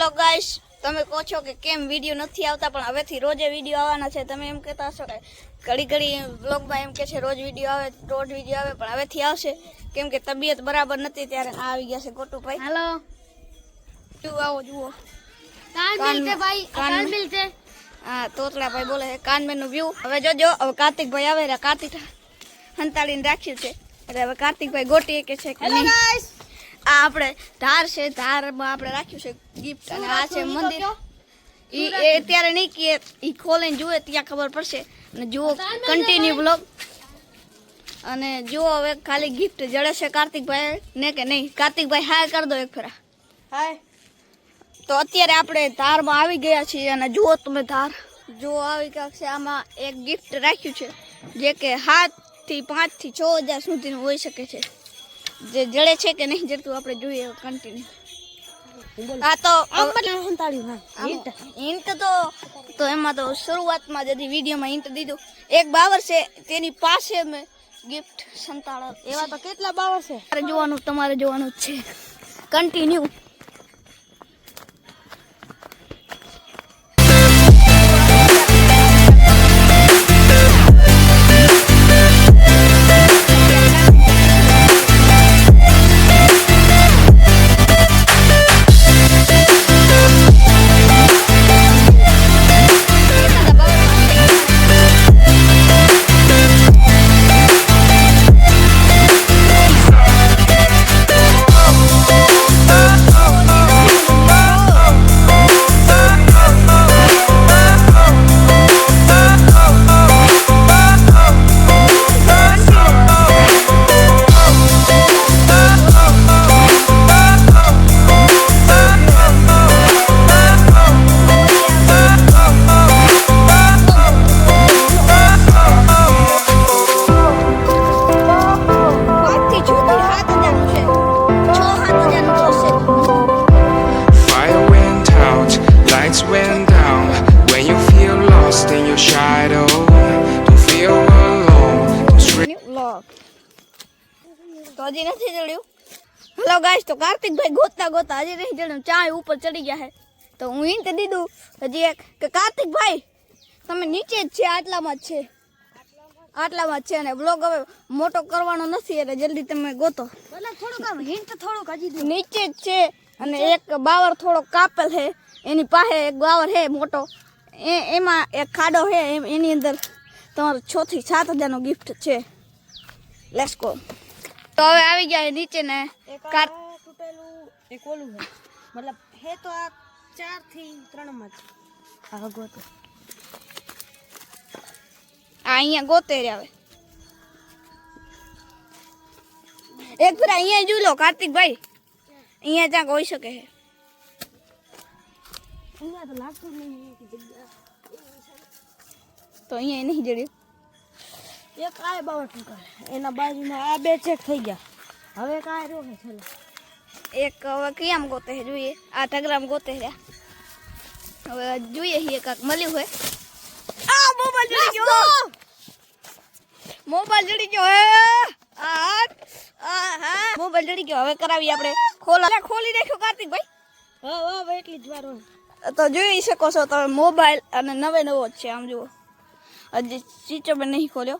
Hello guys, તમે કહો છો કે કેમ વિડીયો નથી આવતા, પણ હવેથી રોજે વિડીયો આવવાના છે. તમે એમ કહેતા હશો કે ઘડી ઘડી બ્લોગમાં એમ કે છે રોજ વિડીયો આવે, પણ હવેથી આવશે. કેમ કે તબિયત બરાબર નથી, ત્યારે આવી ગયા છે ગોટુભાઈ. હાલો, શું આવો જુઓ, કાનબિલ છે ભાઈ, કાનબિલ છે. હા, તોતલા ભાઈ બોલે છે કાનબેન નું વ્યૂ. હવે જોજો, હવે કાર્તિકભાઈ આવે રહ્યા. કાર્તિક હંતાડીને રાખ્યું છે એટલે હવે કાર્તિકભાઈ ગોટી કે છે કે નહીં. આ આપણે ધાર છે, ધારમાં આપણે રાખ્યું છે ગિફ્ટ, અને આ છે મંદિર. એ અત્યારે નહીં કે એ ખોલીને જુએ ત્યાં ખબર પડશે. અને જુઓ કન્ટિન્યુ બ્લોગ, અને જુઓ હવે ખાલી ગિફ્ટ જડે છે કાર્તિકભાઈ ને કે નહીં. કાર્તિકભાઈ હાય કરી દો એક ફેરા. હાય. તો અત્યારે આપણે ધારમાં આવી ગયા છીએ, અને જુઓ તમે ધાર જુઓ આવી ગયા છે. આમાં એક ગિફ્ટ રાખ્યું છે જે કે 7 થી 5 થી 6000 સુધીનું હોઈ શકે છે. જે જડે છે કે નહીં જડતું આપણે જોઈએ કન્ટિન્યુ. હા, તો હિન્ટ તો એમાં તો શરૂઆતમાં જદી વિડીયોમાં હિન્ટ દીધું. એક બાવર છે તેની પાસે મેં ગિફ્ટ સંતાડા. એવા તો કેટલા બાવર છે તમારે જોવાનું જ છે continue. Went down when you feel lost in your shadow. Don't feel alone. તો હજી નથી ચડ્યું. હેલો ગાઈસ, તો કાર્તિકભાઈ ગોતતા હજી નહીં ચડ્યું. ચા ઉપર ચડી ગયા છે. તો હું હિન્ટ દીધું હજી એક કે કાર્તિકભાઈ તમે નીચે જ છે, આટલામાં જ છે. અને બ્લોગ હવે મોટો કરવાનો નથી એટલે જલ્દી તમે ગોતો. થોડુંક હિન્ટ થોડુંક હજી નીચે જ છે, અને એક બાવર થોડો કાપેલ છે. એની પાસે એક બાવર છે મોટો, એમાં એક ખાડો છે, એની અંદર તમારો 6 થી 7000 નો ગિફ્ટ છે. Let's go. તો હવે આવી ગયા નીચે ને તૂટેલું એક ઓલું છે, મતલબ હે તો આ 4 થી 3 માં છે. હા ગોતો આ અહીંયા ગોતે રે. હવે એક ફેર અહીંયા જોઈ લો કાર્તિકભાઈ, અહીંયા ક્યાંક હોઈ શકે છે. અહીંયા તો લાગતું નહીં કે જગ્યા તો અહીંયા નહીં જડ્યું. એક આ બાવર ટૂંકા, એના બાજુમાં આ બે ચેક થઈ ગયા. હવે કાંઈ રહ્યો છે છેલ્લે એક. હવે ક્યામ ગોતે છે જોઈએ, આ ઢગલામાં ગોતે રહ્યા. હવે જોઈએ hier કાંક મળ્યું હોય. આ મોબાઈલ જડી ગયો, મોબાઈલ જડી ગયો હે. હા મોબાઈલ જડી ગયો. હવે કરાવી આપણે ખોલી નાખ્યો કાર્તિકભાઈ. હા એટલી જ વાર હોય તો જોઈ શકો છો તમે મોબાઈલ, અને નવો જ છે. આમ જુઓ, હજી સ્વિચ ઓફ નહીં ખોલ્યો.